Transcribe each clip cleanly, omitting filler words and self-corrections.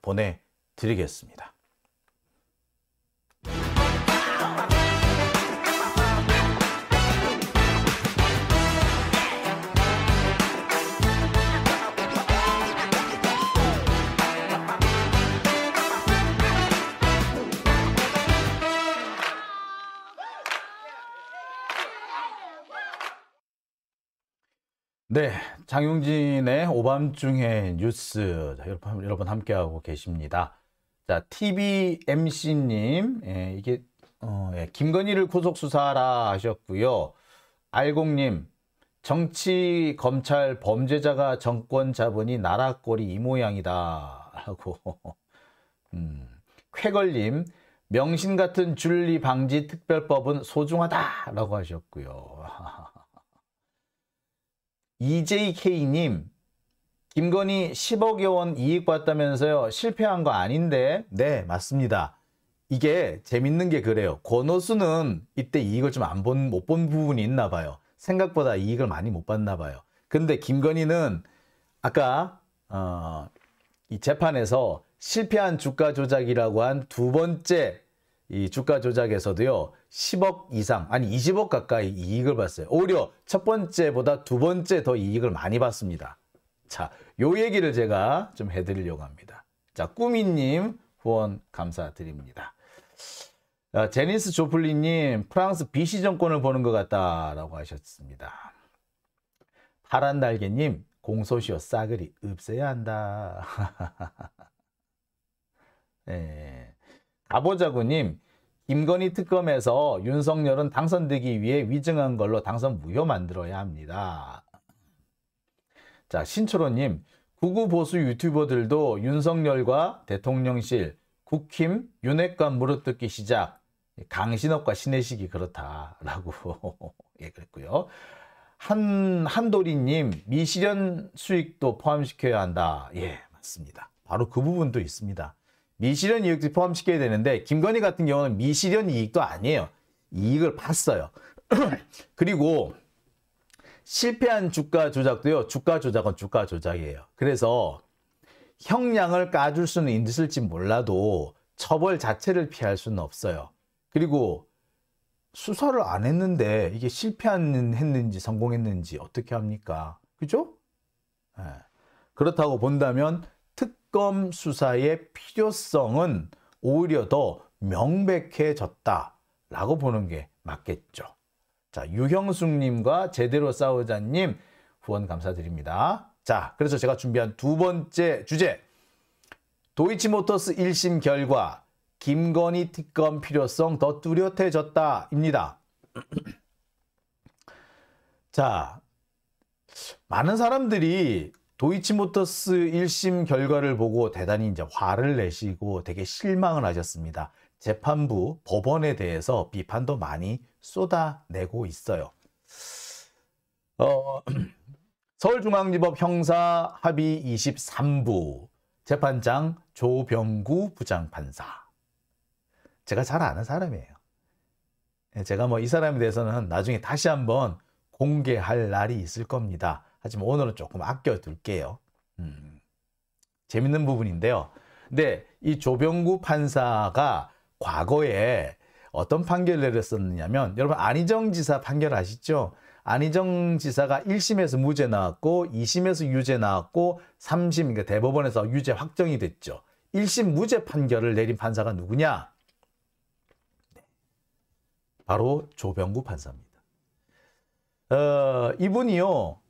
보내드리겠습니다. 네, 장용진의 오밤중의 뉴스 여러분 함께하고 계십니다. 자, TVMC님, 이게 김건희를 구속 수사하라 하셨고요. 알공님, 정치, 검찰, 범죄자가 정권 잡으니 나라 꼴이 이 모양이다 하고 쾌걸님, 명신 같은 줄리 방지 특별법은 소중하다라고 하셨고요. EJK님, 김건희 10억여 원 이익 봤다면서요. 실패한 거 아닌데? 네, 맞습니다. 이게 재밌는 게 그래요. 권오수는 이때 이익을 좀 못 본 부분이 있나 봐요. 생각보다 이익을 많이 못 봤나 봐요. 근데 김건희는 아까 이 재판에서 실패한 주가 조작이라고 한 두 번째 이 주가 조작에서도요, 10억 이상, 아니 20억 가까이 이익을 봤어요. 오히려 첫 번째보다 두 번째 더 이익을 많이 봤습니다. 자, 요 얘기를 제가 좀 해드리려고 합니다. 자, 꾸미님 후원 감사드립니다. 제니스 조플리님, 프랑스 비시 정권을 보는 것 같다라고 하셨습니다. 파란 날개님, 공소시효 싸그리 없애야 한다. 네. 가보자구님, 김건희 특검에서 윤석열은 당선되기 위해 위증한 걸로 당선 무효 만들어야 합니다. 자, 신초로님, 구구 보수 유튜버들도 윤석열과 대통령실, 국힘, 윤핵관 물어뜯기 시작, 강신업과 신혜식이 그렇다라고 예, 그랬고요. 한도리님, 미실현 수익도 포함시켜야 한다. 예, 맞습니다. 바로 그 부분도 있습니다. 미실현 이익도 포함시켜야 되는데 김건희 같은 경우는 미실현 이익도 아니에요. 이익을 봤어요. 그리고 실패한 주가 조작도요. 주가 조작은 주가 조작이에요. 그래서 형량을 까줄 수는 있을지 몰라도 처벌 자체를 피할 수는 없어요. 그리고 수사를 안 했는데 이게 실패했는지 성공했는지 어떻게 합니까? 그죠? 네. 그렇다고 본다면 특검 수사의 필요성은 오히려 더 명백해졌다라고 보는 게 맞겠죠. 자, 유형숙님과 제대로 싸우자님 후원 감사드립니다. 자, 그래서 제가 준비한 두 번째 주제, 도이치모터스 1심 결과 김건희 특검 필요성 더 뚜렷해졌다입니다. 자, 많은 사람들이 도이치모터스 1심 결과를 보고 대단히 이제 화를 내시고 되게 실망을 하셨습니다. 재판부, 법원에 대해서 비판도 많이 쏟아내고 있어요. 서울중앙지법 형사 합의 23부 재판장 조병구 부장판사. 제가 잘 아는 사람이에요. 제가 뭐 이 사람에 대해서는 나중에 다시 한번 공개할 날이 있을 겁니다. 하지만 오늘은 조금 아껴둘게요. 재밌는 부분인데요. 근데 이 조병구 판사가 과거에 어떤 판결을 내렸었느냐면, 여러분 안희정 지사 판결 아시죠? 안희정 지사가 1심에서 무죄 나왔고 2심에서 유죄 나왔고 3심, 그러니까 대법원에서 유죄 확정이 됐죠. 1심 무죄 판결을 내린 판사가 누구냐? 바로 조병구 판사입니다. 이분이요,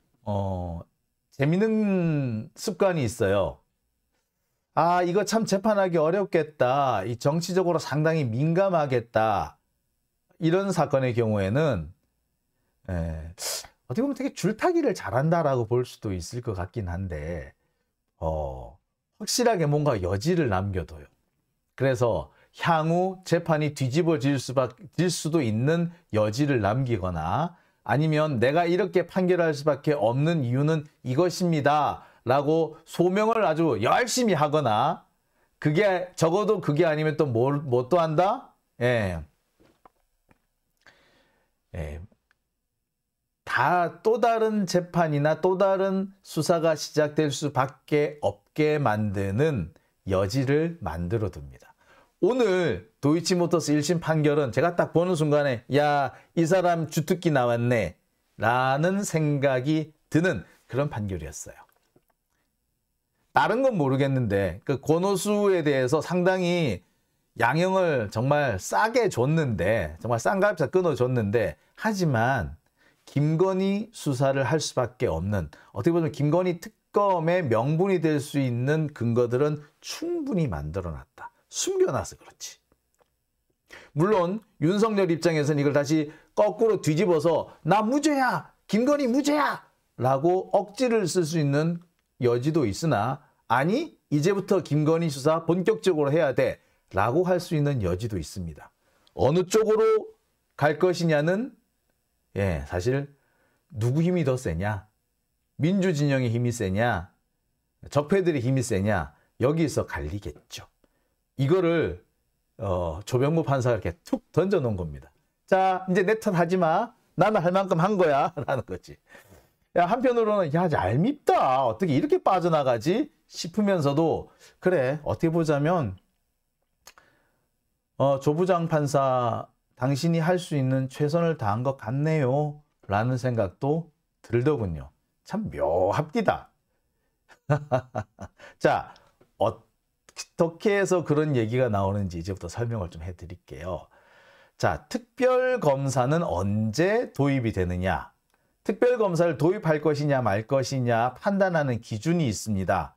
재밌는 습관이 있어요. 아, 이거 참 재판하기 어렵겠다. 이 정치적으로 상당히 민감하겠다. 이런 사건의 경우에는 어떻게 보면 되게 줄타기를 잘한다라고 볼 수도 있을 것 같긴 한데 확실하게 뭔가 여지를 남겨둬요. 그래서 향후 재판이 뒤집어질 수도 있는 여지를 남기거나, 아니면 내가 이렇게 판결할 수밖에 없는 이유는 이것입니다 라고 소명을 아주 열심히 하거나, 그게 적어도 그게 아니면 또 뭐 또 한다? 다 또 다른 재판이나 또 다른 수사가 시작될 수밖에 없게 만드는 여지를 만들어 둡니다. 오늘 도이치모터스 1심 판결은 제가 딱 보는 순간에 야, 이 사람 주특기 나왔네 라는 생각이 드는 그런 판결이었어요. 다른 건 모르겠는데 그 권오수에 대해서 상당히 양형을 정말 싸게 줬는데, 정말 싼 값에 끊어줬는데, 하지만 김건희 수사를 할 수밖에 없는, 어떻게 보면 김건희 특검의 명분이 될 수 있는 근거들은 충분히 만들어놨다. 숨겨놔서 그렇지. 물론 윤석열 입장에서는 이걸 다시 거꾸로 뒤집어서 나 무죄야! 김건희 무죄야! 라고 억지를 쓸 수 있는 여지도 있으나, 아니 이제부터 김건희 수사 본격적으로 해야 돼 라고 할 수 있는 여지도 있습니다. 어느 쪽으로 갈 것이냐는 사실 누구 힘이 더 세냐, 민주진영의 힘이 세냐, 적폐들의 힘이 세냐, 여기서 갈리겠죠. 이거를 조병무 판사가 이렇게 툭 던져놓은 겁니다. 자, 이제 내 탓 하지 마. 나는 할 만큼 한 거야 라는 거지. 야, 한편으로는 야, 얄밉다. 어떻게 이렇게 빠져나가지? 싶으면서도 그래, 어떻게 보자면 조부장 판사 당신이 할 수 있는 최선을 다한 것 같네요 라는 생각도 들더군요. 참 묘합디다. 자, 어떻게 해서 그런 얘기가 나오는지 이제부터 설명을 좀 해드릴게요. 자, 특별검사는 언제 도입이 되느냐? 특별검사를 도입할 것이냐 말 것이냐 판단하는 기준이 있습니다.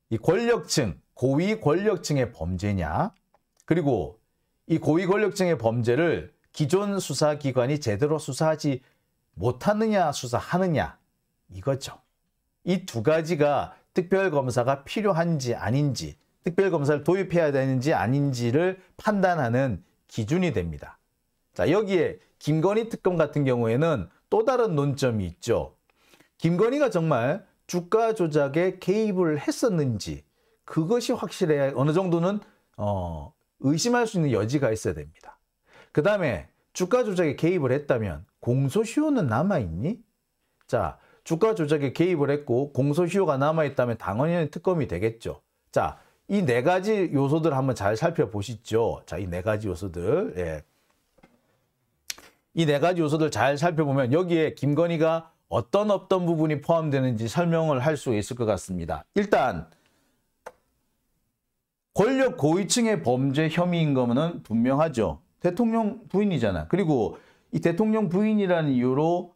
이 권력층, 고위 권력층의 범죄냐, 그리고 이 고위 권력층의 범죄를 기존 수사기관이 제대로 수사하지 못하느냐 수사하느냐, 이거죠. 이 두 가지가 특별검사가 필요한지 아닌지, 특별검사를 도입해야 되는지 아닌지를 판단하는 기준이 됩니다. 자, 여기에 김건희 특검 같은 경우에는 또 다른 논점이 있죠. 김건희가 정말 주가 조작에 개입을 했었는지, 그것이 확실해야 어느 정도는 의심할 수 있는 여지가 있어야 됩니다. 그 다음에 주가 조작에 개입을 했다면 공소시효는 남아있니? 자, 주가 조작에 개입을 했고 공소시효가 남아있다면 당연히 특검이 되겠죠. 자, 이 네 가지 요소들 한번 잘 살펴보시죠. 자, 이 네 가지 요소들. 이 네 가지 요소들 잘 살펴보면 여기에 김건희가 어떤 부분이 포함되는지 설명을 할 수 있을 것 같습니다. 일단 권력 고위층의 범죄 혐의인 거는 분명하죠. 대통령 부인이잖아. 그리고 이 대통령 부인이라는 이유로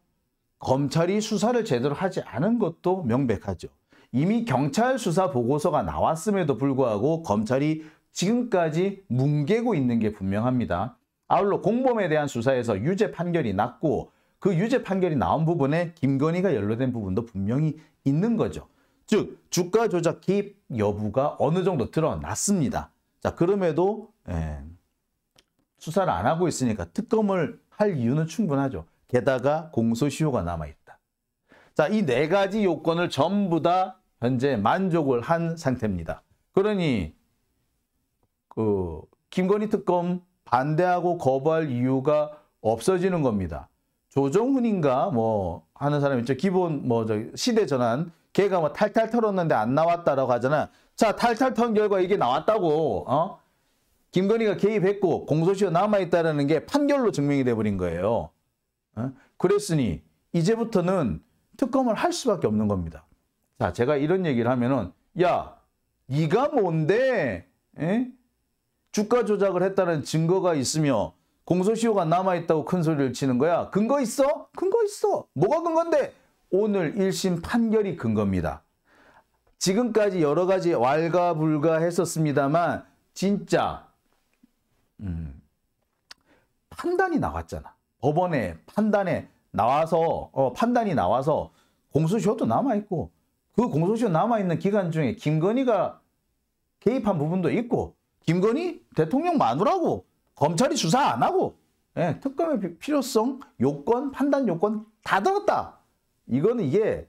검찰이 수사를 제대로 하지 않은 것도 명백하죠. 이미 경찰 수사 보고서가 나왔음에도 불구하고 검찰이 지금까지 뭉개고 있는 게 분명합니다. 아울러 공범에 대한 수사에서 유죄 판결이 났고 그 유죄 판결이 나온 부분에 김건희가 연루된 부분도 분명히 있는 거죠. 즉 주가 조작 개입 여부가 어느 정도 드러났습니다. 자, 그럼에도 수사를 안 하고 있으니까 특검을 할 이유는 충분하죠. 게다가 공소시효가 남아있다. 자, 이 네 가지 요건을 전부 다 현재 만족을 한 상태입니다. 그러니 김건희 특검 반대하고 거부할 이유가 없어지는 겁니다. 조정훈인가 뭐 하는 사람 있죠. 기본 시대 전환 걔가 뭐 탈탈 털었는데 안 나왔다라고 하잖아. 자, 탈탈 턴 결과 이게 나왔다고. 김건희가 개입했고 공소시효 남아있다는 게 판결로 증명이 돼버린 거예요. 그랬으니 이제부터는 특검을 할 수밖에 없는 겁니다. 자, 제가 이런 얘기를 하면은 야, 네가 뭔데 주가 조작을 했다는 증거가 있으며 공소시효가 남아있다고 큰 소리를 치는 거야. 근거 있어? 근거 있어. 뭐가 근거인데? 오늘 1심 판결이 근거입니다. 지금까지 여러 가지 왈가불가했었습니다만 진짜 판단이 나왔잖아. 법원의 판단이 나와서 공소시효도 남아있고 그 공소시효 남아있는 기간 중에 김건희가 개입한 부분도 있고 김건희 대통령 마누라고 검찰이 수사 안 하고 특검의 필요성, 요건, 판단 요건 다 들었다. 이거는 이게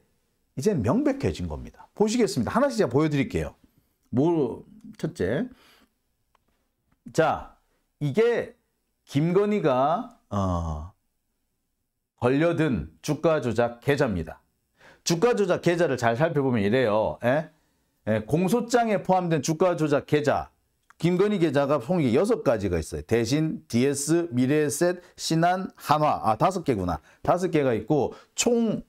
이제 명백해진 겁니다. 보시겠습니다. 하나씩 제가 보여드릴게요. 첫째. 자, 이게 김건희가 걸려든 주가 조작 계좌입니다. 주가 조작 계좌를 잘 살펴보면 이래요. 공소장에 포함된 주가 조작 계좌, 김건희 계좌가 총 6가지가 있어요. 대신, DS, 미래에셋, 신한, 한화. 5개구나. 5개가 있고 총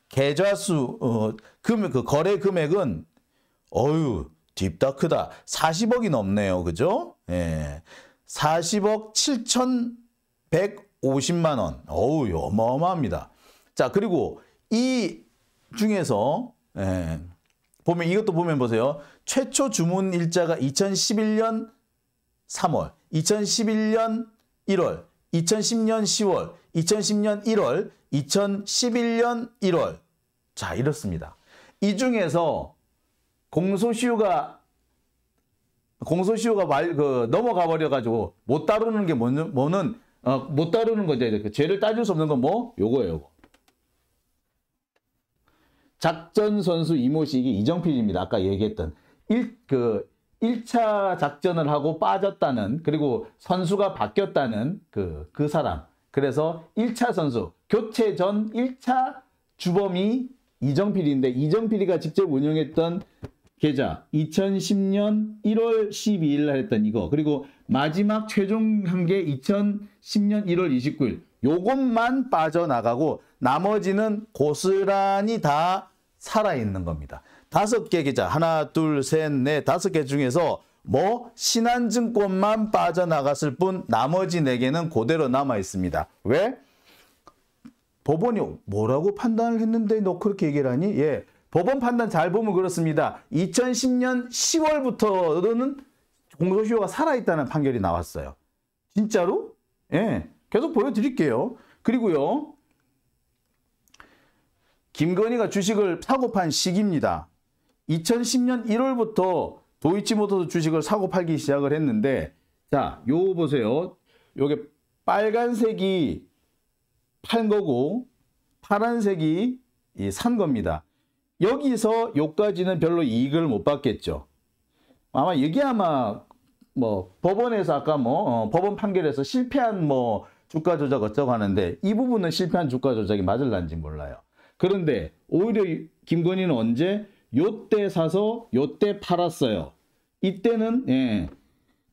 계좌 수 그 거래 금액은 딥다 크다. 40억이 넘네요. 그죠? 40억 7,150만 원. 어마어마합니다. 자, 그리고 이 중에서 보면 이것도 보면 보세요. 최초 주문 일자가 2011년 3월, 2011년 1월, 2010년 10월, 2010년 1월, 2011년 1월. 자, 이렇습니다. 이 중에서 공소시효가 넘어가 버려 가지고 못 다루는 게 뭐는 못 다루는 거죠. 죄를 따질 수 없는 건 뭐? 요거예요, 요거. 작전 선수 이모씨, 이게 이정필입니다. 아까 얘기했던 1차 작전을 하고 빠졌다는, 그리고 선수가 바뀌었다는 그 사람. 그래서 1차 선수, 교체 전 1차 주범이 이정필인데, 이정필이가 직접 운영했던 계좌 2010년 1월 12일 날 했던 이거, 그리고 마지막 최종 한 게 2010년 1월 29일, 요것만 빠져나가고 나머지는 고스란히 다 살아있는 겁니다. 5개 계좌, 하나, 둘, 셋, 넷, 5개 중에서 신한증권만 빠져나갔을 뿐 나머지 4개는 그대로 남아있습니다. 왜? 법원이 뭐라고 판단을 했는데 너 그렇게 얘기를 하니? 법원 판단 잘 보면 그렇습니다. 2010년 10월부터는 공소시효가 살아있다는 판결이 나왔어요. 진짜로? 계속 보여드릴게요. 그리고요, 김건희가 주식을 사고 판 시기입니다. 2010년 1월부터 도이치모터스 주식을 사고 팔기 시작을 했는데, 자, 요거 보세요. 요게 빨간색이 팔 거고 파란색이 산 겁니다. 여기서 요까지는 별로 이익을 못 받겠죠. 이게 뭐 법원에서 아까 법원 판결에서 실패한 주가 조작 어쩌고 하는데, 이 부분은 실패한 주가 조작이 맞을란지 몰라요. 그런데 오히려 김건희는 언제? 요때 사서 요때 팔았어요. 이때는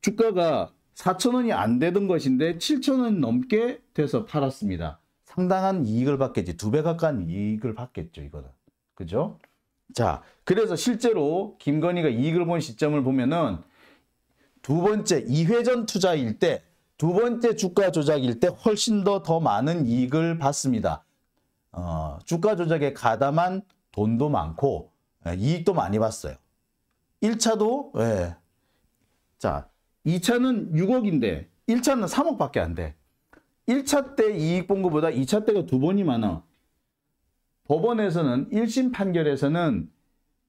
주가가 4,000원이 안 되던 것인데 7,000원 넘게 돼서 팔았습니다. 상당한 이익을 받겠지. 2배 가까운 이익을 받겠죠, 이거는. 그죠? 자, 그래서 실제로 김건희가 이익을 본 시점을 보면은 두 번째 2회전 투자일 때, 두 번째 주가 조작일 때 훨씬 더 많은 이익을 받습니다. 주가 조작에 가담한 돈도 많고 이익도 많이 봤어요. 1차도 자, 2차는 6억인데 1차는 3억밖에 안 돼. 1차 때 이익 본 것보다 2차 때가 2번이 많아. 법원에서는 1심 판결에서는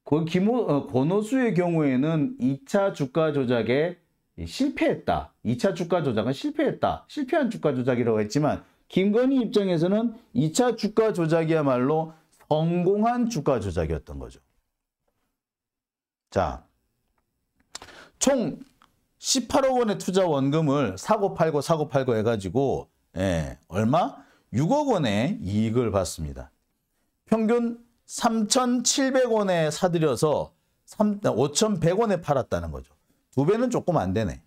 권오수의 경우에는 2차 주가 조작에 실패했다. 2차 주가 조작은 실패했다. 실패한 주가 조작이라고 했지만, 김건희 입장에서는 2차 주가 조작이야말로 성공한 주가 조작이었던 거죠. 자, 총 18억 원의 투자 원금을 사고 팔고 해가지고 얼마? 6억 원의 이익을 받습니다. 평균 3,700원에 사들여서 5,100원에 팔았다는 거죠. 2배는 조금 안 되네.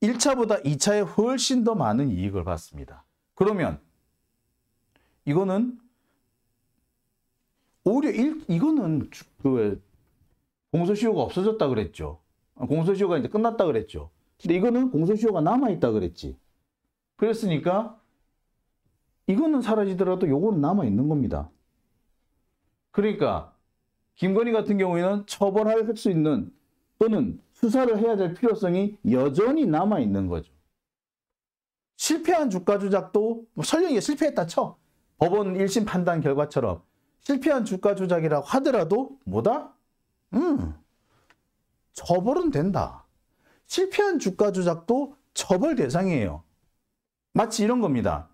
1차보다 2차에 훨씬 더 많은 이익을 받습니다. 그러면 이거는 오히려 이거는 공소시효가 없어졌다 그랬죠. 공소시효가 이제 끝났다 그랬죠. 근데 이거는 공소시효가 남아있다 그랬지. 그랬으니까 이거는 사라지더라도 요거는 남아있는 겁니다. 그러니까 김건희 같은 경우에는 처벌할 수 있는 또는 수사를 해야 될 필요성이 여전히 남아있는 거죠. 실패한 주가 조작도 설령 이게 실패했다 쳐. 법원 1심 판단 결과처럼 실패한 주가 조작이라고 하더라도 뭐다? 처벌은 된다. 실패한 주가 조작도 처벌 대상이에요. 마치 이런 겁니다.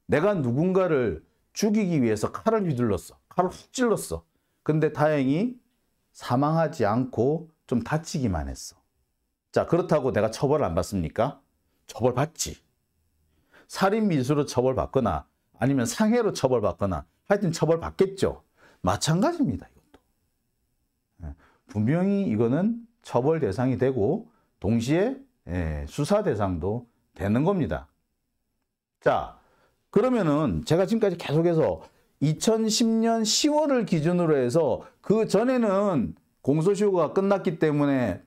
내가 누군가를 죽이기 위해서 칼을 휘둘렀어. 칼을 훅 찔렀어. 근데 다행히 사망하지 않고 좀 다치기만 했어. 자, 그렇다고 내가 처벌을 안 받습니까? 처벌받지. 살인 미수로 처벌받거나 아니면 상해로 처벌받거나 하여튼 처벌받겠죠. 마찬가지입니다. 이것도. 분명히 이거는 처벌 대상이 되고 동시에 수사 대상도 되는 겁니다. 자, 그러면은 제가 지금까지 계속해서 2010년 10월을 기준으로 해서 그 전에는 공소시효가 끝났기 때문에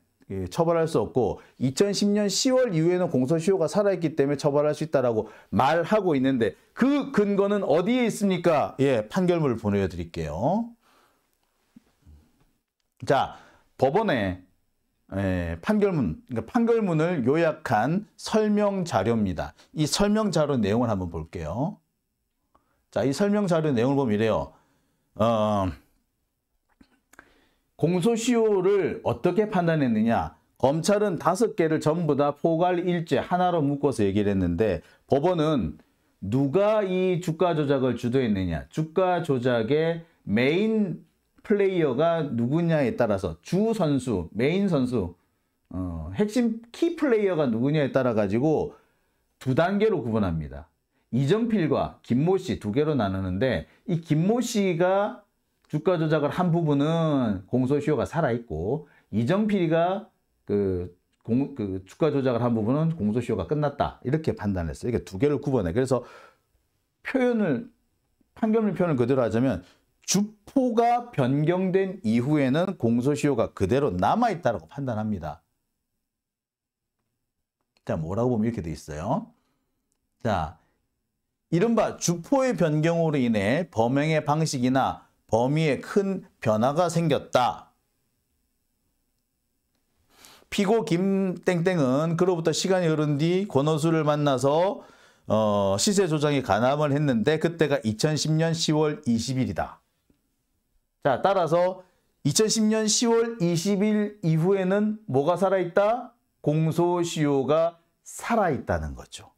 처벌할 수 없고 2010년 10월 이후에는 공소시효가 살아있기 때문에 처벌할 수 있다라고 말하고 있는데 그 근거는 어디에 있습니까? 예, 판결문을 보내드릴게요. 자, 법원의 판결문, 그러니까 판결문을 요약한 설명 자료입니다. 이 설명 자료 내용을 한번 볼게요. 자, 이 설명 자료 내용을 보면 이래요. 공소시효를 어떻게 판단했느냐? 검찰은 5개를 전부 다 포괄일죄 하나로 묶어서 얘기를 했는데 법원은 누가 이 주가 조작을 주도했느냐? 주가 조작의 메인 플레이어가 누구냐에 따라서 주 선수, 메인 선수, 핵심 키 플레이어가 누구냐에 따라 가지고 2단계로 구분합니다. 이정필과 김모 씨 2개로 나누는데 이 김모 씨가 주가 조작을 한 부분은 공소시효가 살아있고 이정필이가 그 주가 조작을 한 부분은 공소시효가 끝났다. 이렇게 판단했어요. 이게 2개를 구분해. 그래서 판결문 표현을 그대로 하자면 주포가 변경된 이후에는 공소시효가 그대로 남아있다고 판단합니다. 자, 뭐라고 보면 이렇게 돼 있어요. 자, 이른바 주포의 변경으로 인해 범행의 방식이나 범위에 큰 변화가 생겼다. 피고 김땡땡은 그로부터 시간이 흐른 뒤 권오수를 만나서 시세 조정에 간담을 했는데 그때가 2010년 10월 20일이다. 자, 따라서 2010년 10월 20일 이후에는 뭐가 살아있다? 공소시효가 살아있다는 거죠.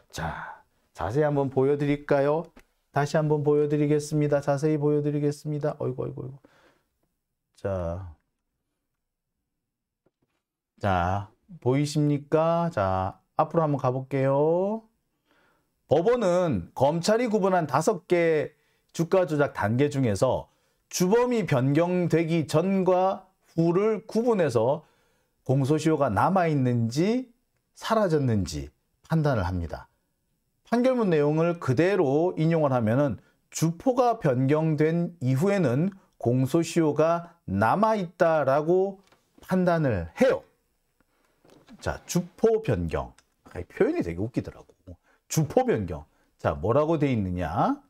자, 자세히 한번 보여드릴까요? 다시 한번 보여드리겠습니다. 자세히 보여드리겠습니다. 어이구. 자, 보이십니까? 자, 앞으로 한번 가볼게요. 법원은 검찰이 구분한 5개 주가 조작 단계 중에서 주범이 변경되기 전과 후를 구분해서 공소시효가 남아있는지 사라졌는지 판단을 합니다. 판결문 내용을 그대로 인용을 하면은 주포가 변경된 이후에는 공소시효가 남아있다라고 판단을 해요. 자, 주포 변경. 표현이 되게 웃기더라고. 주포 변경. 자, 뭐라고 돼 있느냐?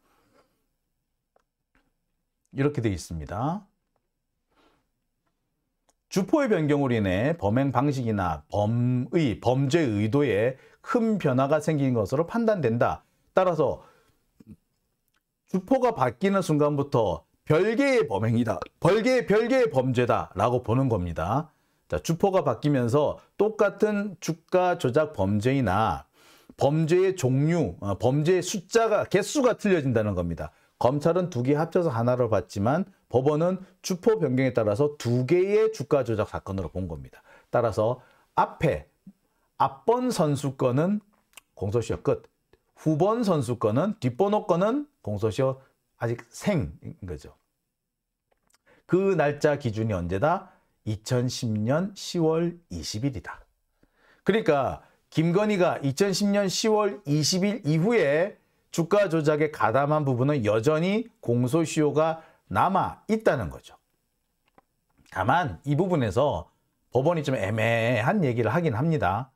이렇게 돼 있습니다. 주포의 변경으로 인해 범행 방식이나 범죄 의도에 큰 변화가 생긴 것으로 판단된다. 따라서 주포가 바뀌는 순간부터 별개의 범행이다. 별개의 범죄다라고 보는 겁니다. 자, 주포가 바뀌면서 똑같은 주가 조작 범죄이나 범죄의 종류, 범죄의 개수가 틀려진다는 겁니다. 검찰은 2개 합쳐서 하나로 봤지만 법원은 주포 변경에 따라서 2개의 주가 조작 사건으로 본 겁니다. 따라서 앞번 선수 건은 공소시효 끝, 후번 선수 건은 뒷번호 건은 공소시효 아직 생인 거죠. 그 날짜 기준이 언제다? 2010년 10월 20일이다. 그러니까 김건희가 2010년 10월 20일 이후에 주가 조작에 가담한 부분은 여전히 공소시효가 남아 있다는 거죠. 다만 이 부분에서 법원이 좀 애매한 얘기를 하긴 합니다.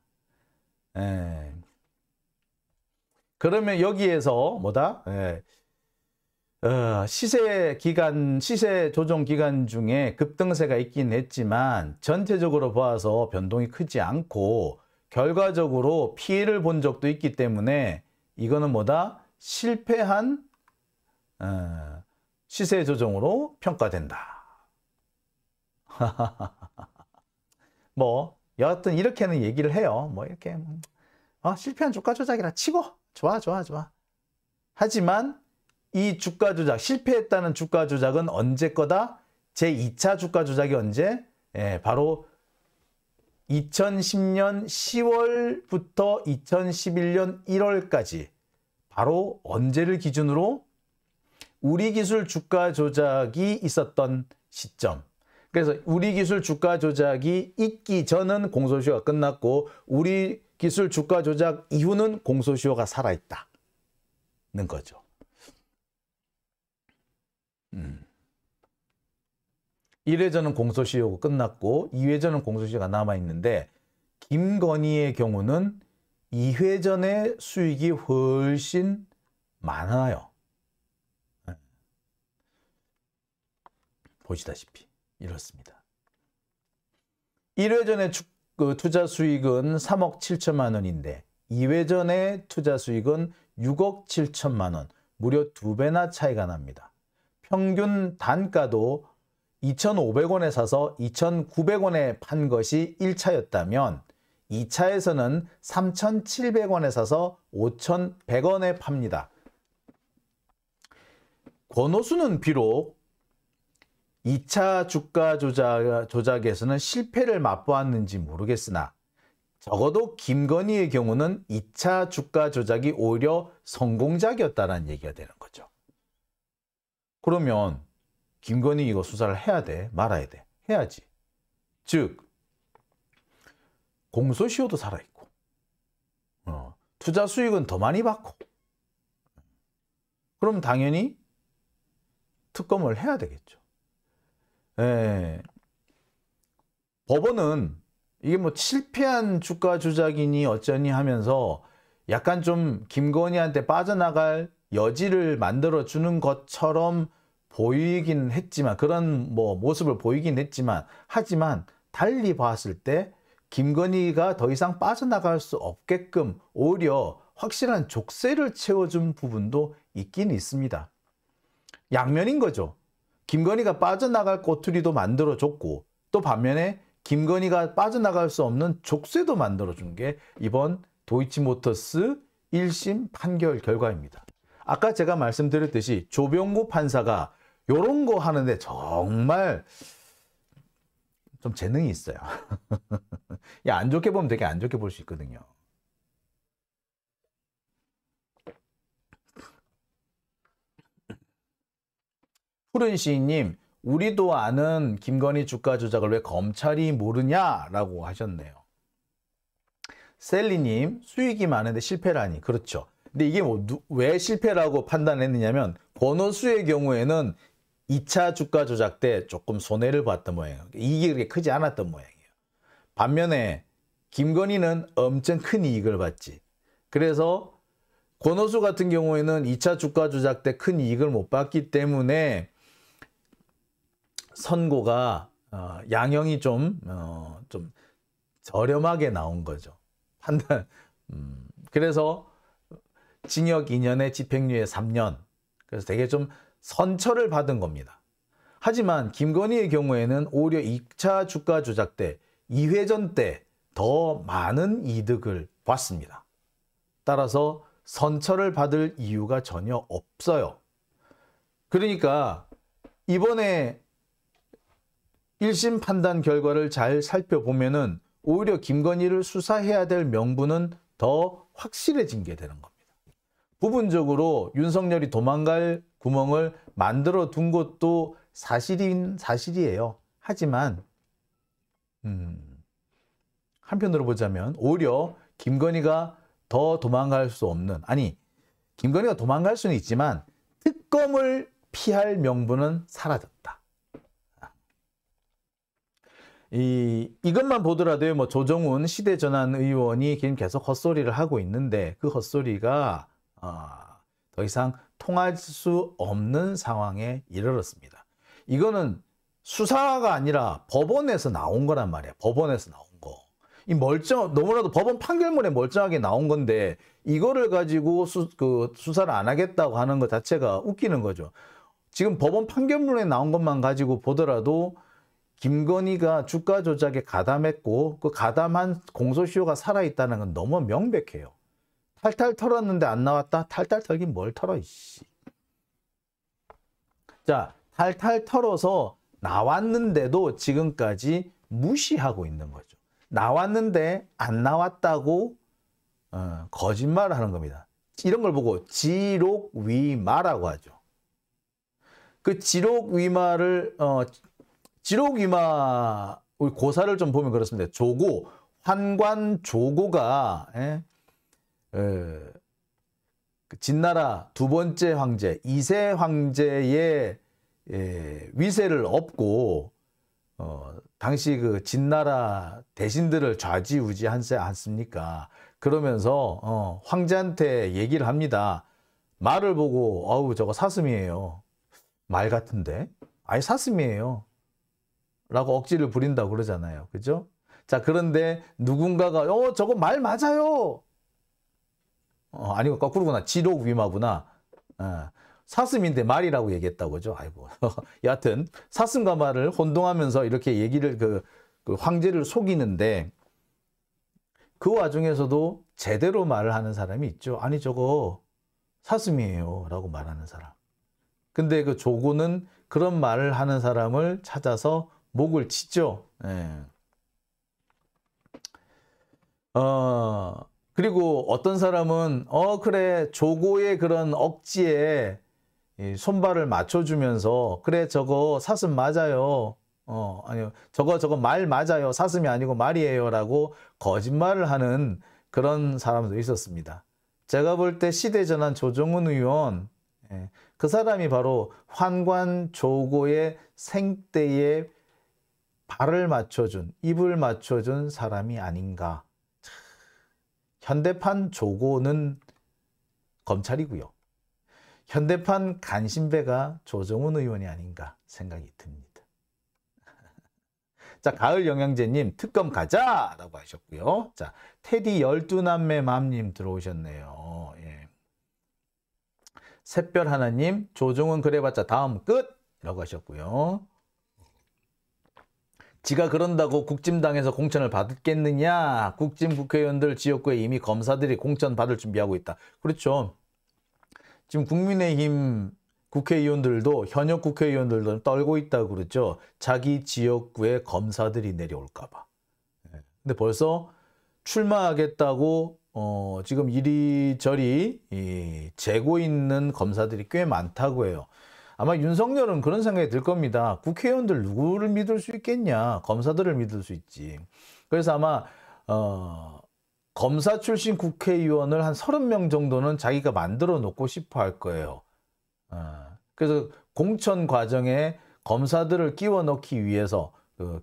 그러면 여기에서 시세 조정 기간 중에 급등세가 있긴 했지만 전체적으로 봐서 변동이 크지 않고 결과적으로 피해를 본 적도 있기 때문에 이거는 실패한 시세 조정으로 평가된다. 여하튼 이렇게는 얘기를 해요. 이렇게 실패한 주가 조작이라 치고 좋아. 하지만 이 주가 조작, 실패했다는 주가 조작은 언제 거다? 제2차 주가 조작이 언제? 바로 2010년 10월부터 2011년 1월까지 바로 언제를 기준으로? 우리기술 주가 조작이 있었던 시점. 그래서 우리 기술 주가 조작이 있기 전은 공소시효가 끝났고 우리 기술 주가 조작 이후는 공소시효가 살아있다는 거죠. 1회전은 공소시효가 끝났고 2회전은 공소시효가 남아있는데 김건희의 경우는 2회전의 수익이 훨씬 많아요. 보시다시피 이렇습니다. 1회전의 투자 수익은 3억 7천만 원인데 2회전의 투자 수익은 6억 7천만 원, 무려 2배나 차이가 납니다. 평균 단가도 2,500원에 사서 2,900원에 판 것이 1차였다면 2차에서는 3,700원에 사서 5,100원에 팝니다. 권오수는 비록 2차 주가 조작에서는 실패를 맛보았는지 모르겠으나 적어도 김건희의 경우는 2차 주가 조작이 오히려 성공작이었다는 얘기가 되는 거죠. 그러면 김건희 이거 수사를 해야 돼? 말아야 돼? 해야지. 즉 공소시효도 살아있고 투자 수익은 더 많이 받고 그럼 당연히 특검을 해야 되겠죠. 법원은 이게 뭐 실패한 주가 조작이니 어쩌니 하면서 약간 좀 김건희한테 빠져나갈 여지를 만들어주는 것처럼 보이긴 했지만 그런 뭐 모습을 보이긴 했지만 하지만 달리 봤을 때 김건희가 더 이상 빠져나갈 수 없게끔 오히려 확실한 족쇄를 채워준 부분도 있긴 있습니다. 양면인 거죠. 김건희가 빠져나갈 꼬투리도 만들어줬고 또 반면에 김건희가 빠져나갈 수 없는 족쇄도 만들어준 게 이번 도이치모터스 1심 판결 결과입니다. 아까 제가 말씀드렸듯이 조병구 판사가 이런 거 하는데 정말 좀 재능이 있어요. 야, 안 좋게 보면 되게 안 좋게 볼 수 있거든요. 푸른 시인님, 우리도 아는 김건희 주가 조작을 왜 검찰이 모르냐라고 하셨네요. 셀리님, 수익이 많은데 실패라니. 그렇죠. 근데 이게 왜 실패라고 판단했느냐면 권오수의 경우에는 2차 주가 조작 때 조금 손해를 봤던 모양이에요. 이익이 그렇게 크지 않았던 모양이에요. 반면에 김건희는 엄청 큰 이익을 봤지. 그래서 권오수 같은 경우에는 2차 주가 조작 때 큰 이익을 못 봤기 때문에 선고가 양형이 좀 저렴하게 나온 거죠. 판단. 그래서 징역 2년에 집행유예 3년. 그래서 되게 좀 선처를 받은 겁니다. 하지만 김건희의 경우에는 오히려 2차 주가 조작 때 2회전 때 더 많은 이득을 봤습니다. 따라서 선처를 받을 이유가 전혀 없어요. 그러니까 이번에 1심 판단 결과를 잘 살펴보면은 오히려 김건희를 수사해야 될 명분은 더 확실해진 게 되는 겁니다. 부분적으로 윤석열이 도망갈 구멍을 만들어 둔 것도 사실이에요. 하지만 한편으로 보자면 오히려 김건희가 더 도망갈 수 없는, 아니 김건희가 도망갈 수는 있지만 특검을 피할 명분은 사라졌다. 이것만 보더라도 뭐 조정훈 시대전환 의원이 계속 헛소리를 하고 있는데 그 헛소리가 더 이상 통할 수 없는 상황에 이르렀습니다. 이거는 수사가 아니라 법원에서 나온 거란 말이야. 법원에서 나온 거. 이 너무나도 법원 판결문에 멀쩡하게 나온 건데 이거를 가지고 수사를 안 하겠다고 하는 것 자체가 웃기는 거죠. 지금 법원 판결문에 나온 것만 가지고 보더라도 김건희가 주가 조작에 가담했고 그 가담한 공소시효가 살아있다는 건 너무 명백해요. 탈탈 털었는데 안 나왔다? 탈탈 털긴 뭘 털어, 이씨. 자, 탈탈 털어서 나왔는데도 지금까지 무시하고 있는 거죠. 나왔는데 안 나왔다고 거짓말을 하는 겁니다. 이런 걸 보고 지록위마라고 하죠. 그 지록위마를 지록위마 우리 고사를 좀 보면 그렇습니다. 조고, 환관 조고가 진나라 두 번째 황제 이세 황제의 위세를 업고 당시 그 진나라 대신들을 좌지우지하지 않습니까? 그러면서 황제한테 얘기를 합니다. 말을 보고 어우 저거 사슴이에요. 말 같은데? 아니 사슴이에요. 라고 억지를 부린다고 그러잖아요. 그죠? 자, 그런데 누군가가 저거 말 맞아요. 아니고 거꾸로구나. 지록위마구나. 사슴인데 말이라고 얘기했다고 그죠? 아이고. 여하튼 사슴과 말을 혼동하면서 이렇게 얘기를 그 황제를 속이는데 그 와중에서도 제대로 말을 하는 사람이 있죠. 아니 저거 사슴이에요 라고 말하는 사람. 근데 그 조고는 그런 말을 하는 사람을 찾아서 목을 치죠. 그리고 어떤 사람은 그래 조고의 그런 억지에 손발을 맞춰주면서 그래 저거 사슴 맞아요. 아니요 저거 말 맞아요. 사슴이 아니고 말이에요 라고 거짓말을 하는 그런 사람도 있었습니다. 제가 볼 때 시대전환 조정훈 의원 그 사람이 바로 환관 조고의 생때에 발을 맞춰준 입을 맞춰준 사람이 아닌가. 현대판 조고는 검찰이고요. 현대판 간신배가 조정훈 의원이 아닌가 생각이 듭니다. 자, 가을 영양제님 특검 가자! 라고 하셨고요. 자, 테디 12남매 맘님 들어오셨네요. 예. 샛별 하나님, 조정훈 그래봤자 다음 끝! 라고 하셨고요. 지가 그런다고 국짐당에서 공천을 받겠느냐? 국짐 국회의원들 지역구에 이미 검사들이 공천 받을 준비하고 있다. 그렇죠. 지금 국민의힘 국회의원들도 현역 국회의원들도 떨고 있다고 그러죠. 자기 지역구에 검사들이 내려올까 봐. 근데 벌써 출마하겠다고 지금 이리저리 재고 있는 검사들이 꽤 많다고 해요. 아마 윤석열은 그런 생각이 들 겁니다. 국회의원들 누구를 믿을 수 있겠냐. 검사들을 믿을 수 있지. 그래서 아마 검사 출신 국회의원을 한 30명 정도는 자기가 만들어 놓고 싶어 할 거예요. 그래서 공천 과정에 검사들을 끼워 넣기 위해서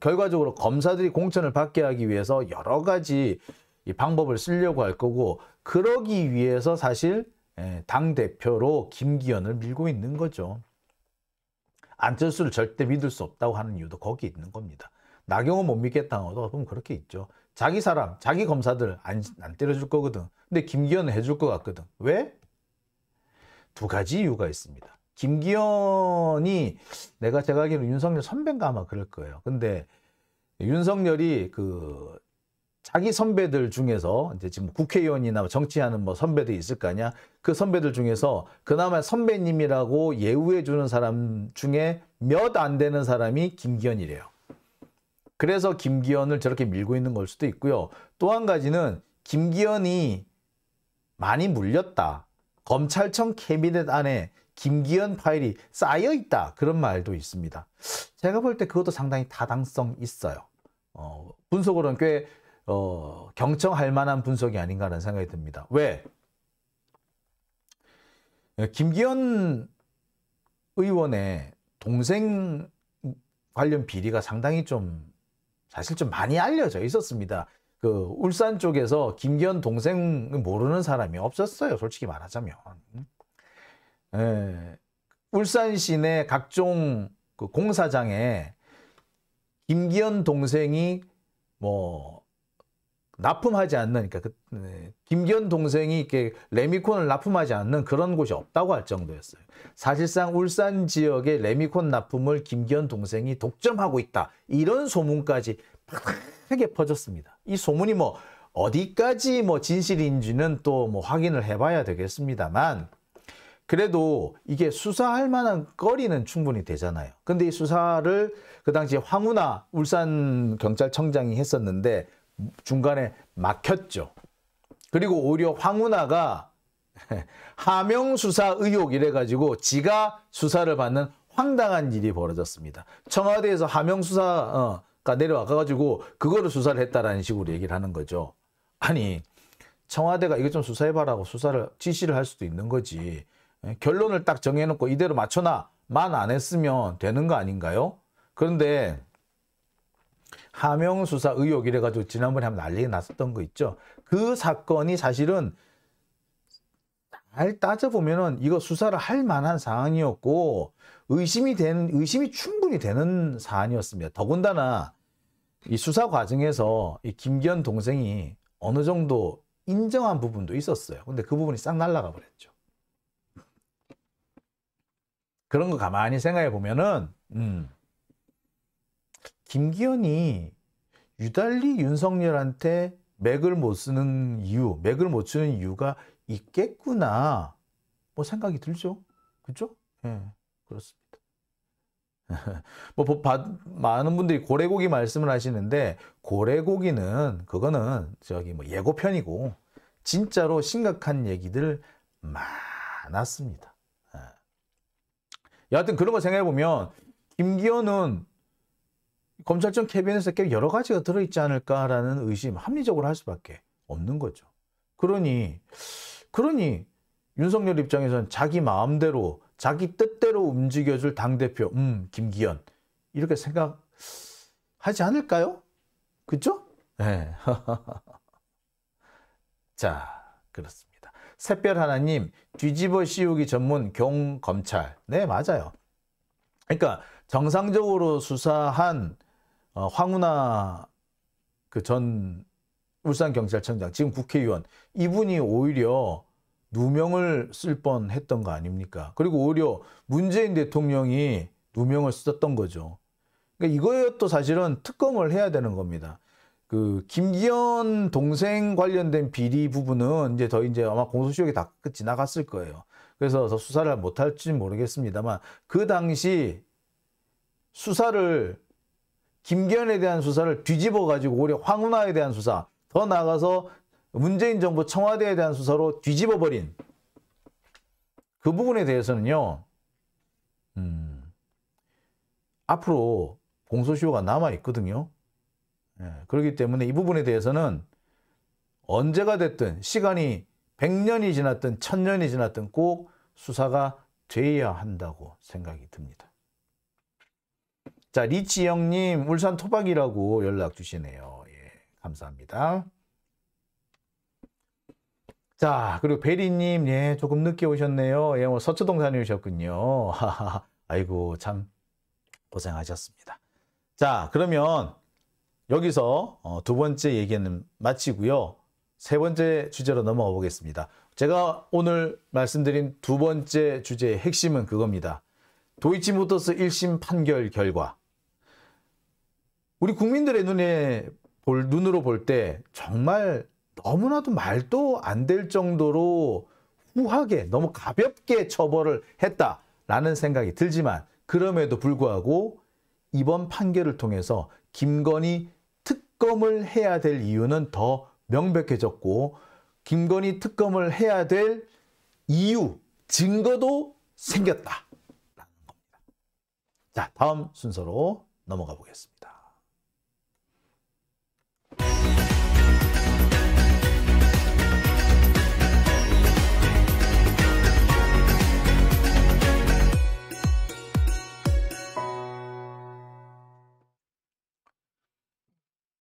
결과적으로 검사들이 공천을 받게 하기 위해서 여러 가지 방법을 쓰려고 할 거고 그러기 위해서 사실 당대표로 김기현을 밀고 있는 거죠. 안철수를 절대 믿을 수 없다고 하는 이유도 거기 있는 겁니다. 나경원 못 믿겠다고 보면 그렇게 있죠. 자기 사람, 자기 검사들 안 때려줄 거거든. 근데 김기현은 해줄 것 같거든. 왜? 두 가지 이유가 있습니다. 김기현이 제가 알기로 윤석열 선배인가 아마 그럴 거예요. 근데 윤석열이 자기 선배들 중에서 이제 지금 국회의원이나 정치하는 뭐 선배들이 있을 거 아니야. 그 선배들 중에서 그나마 선배님이라고 예우해 주는 사람 중에 몇 안 되는 사람이 김기현이래요. 그래서 김기현을 저렇게 밀고 있는 걸 수도 있고요. 또 한 가지는 김기현이 많이 물렸다. 검찰청 캐비넷 안에 김기현 파일이 쌓여 있다. 그런 말도 있습니다. 제가 볼 때 그것도 상당히 타당성 있어요. 분석으로는 꽤 경청할 만한 분석이 아닌가라는 생각이 듭니다. 왜? 김기현 의원의 동생 관련 비리가 상당히 사실 좀 많이 알려져 있었습니다. 울산 쪽에서 김기현 동생 모르는 사람이 없었어요. 솔직히 말하자면. 울산 시내 각종 공사장에 김기현 동생이 납품하지 않는, 그러니까 김기현 동생이 이렇게 레미콘을 납품하지 않는 그런 곳이 없다고 할 정도였어요. 사실상 울산 지역의 레미콘 납품을 김기현 동생이 독점하고 있다. 이런 소문까지 크게 퍼졌습니다. 이 소문이 어디까지 진실인지는 또 확인을 해봐야 되겠습니다만, 그래도 이게 수사할 만한 거리는 충분히 되잖아요. 근데 이 수사를 그 당시에 황운하 울산 경찰청장이 했었는데 중간에 막혔죠. 그리고 오히려 황운하가 하명 수사 의혹 이래가지고 지가 수사를 받는 황당한 일이 벌어졌습니다. 청와대에서 하명 수사가 내려와가지고 그거를 수사를 했다라는 식으로 얘기를 하는 거죠. 아니, 청와대가 이거 좀 수사해봐라고 수사를 지시를 할 수도 있는 거지. 결론을 딱 정해놓고 이대로 맞춰놔만 안 했으면 되는 거 아닌가요? 그런데 하명 수사 의혹 이래가지고 지난번에 한번 난리가 났었던 거 있죠. 그 사건이 사실은 잘 따져보면은 이거 수사를 할 만한 사안이었고 의심이 충분히 되는 사안이었습니다. 더군다나 이 수사 과정에서 이 김기현 동생이 어느 정도 인정한 부분도 있었어요. 근데 그 부분이 싹 날아가 버렸죠. 그런 거 가만히 생각해 보면은 김기현이 유달리 윤석열한테 맥을 못 쓰는 이유, 맥을 못 추는 이유가 있겠구나. 뭐 생각이 들죠. 그죠? 예, 그렇습니다. 많은 분들이 고래고기 말씀을 하시는데, 고래고기는, 그거는 뭐 예고편이고, 진짜로 심각한 얘기들 많았습니다. 예. 여하튼 그런 거 생각해보면, 김기현은 검찰청 캐비넷에 꽤 여러 가지가 들어있지 않을까라는 의심, 합리적으로 할 수밖에 없는 거죠. 그러니 윤석열 입장에서는 자기 마음대로 자기 뜻대로 움직여줄 당대표 김기현 이렇게 생각하지 않을까요? 그죠? 네. 자, 그렇습니다. 샛별 하나님, 뒤집어 씌우기 전문 경검찰. 네, 맞아요. 그러니까 정상적으로 수사한 황운하 그 전 울산경찰청장, 지금 국회의원, 이분이 오히려 누명을 쓸 뻔했던 거 아닙니까? 그리고 오히려 문재인 대통령이 누명을 썼던 거죠. 그러니까 이거에 사실은 특검을 해야 되는 겁니다. 그 김기현 동생 관련된 비리 부분은 이제 아마 공소시효가 다 지나갔을 거예요. 그래서 더 수사를 못할지는 모르겠습니다만 그 당시 수사를 김기현에 대한 수사를 뒤집어 가지고 오히려 황운하에 대한 수사, 더 나아가서 문재인 정부 청와대에 대한 수사로 뒤집어 버린 그 부분에 대해서는요. 앞으로 공소시효가 남아 있거든요. 예, 그렇기 때문에 이 부분에 대해서는 언제가 됐든 시간이 100년이 지났든 1000년이 지났든 꼭 수사가 돼야 한다고 생각이 듭니다. 자, 리치영님, 울산 토박이라고 연락 주시네요. 예, 감사합니다. 자, 그리고 베리님, 예, 조금 늦게 오셨네요. 예, 서초동 다녀오셨군요. 아이고, 참 고생하셨습니다. 자, 그러면 여기서 두 번째 얘기는 마치고요. 세 번째 주제로 넘어가 보겠습니다. 제가 오늘 말씀드린 두 번째 주제의 핵심은 그겁니다. 도이치모터스 1심 판결 결과. 우리 국민들의 눈으로 볼 때 정말 너무나도 말도 안 될 정도로 후하게, 너무 가볍게 처벌을 했다라는 생각이 들지만 그럼에도 불구하고 이번 판결을 통해서 김건희 특검을 해야 될 이유는 더 명백해졌고 김건희 특검을 해야 될 이유, 증거도 생겼다라는 겁니다. 자, 다음 순서로 넘어가 보겠습니다.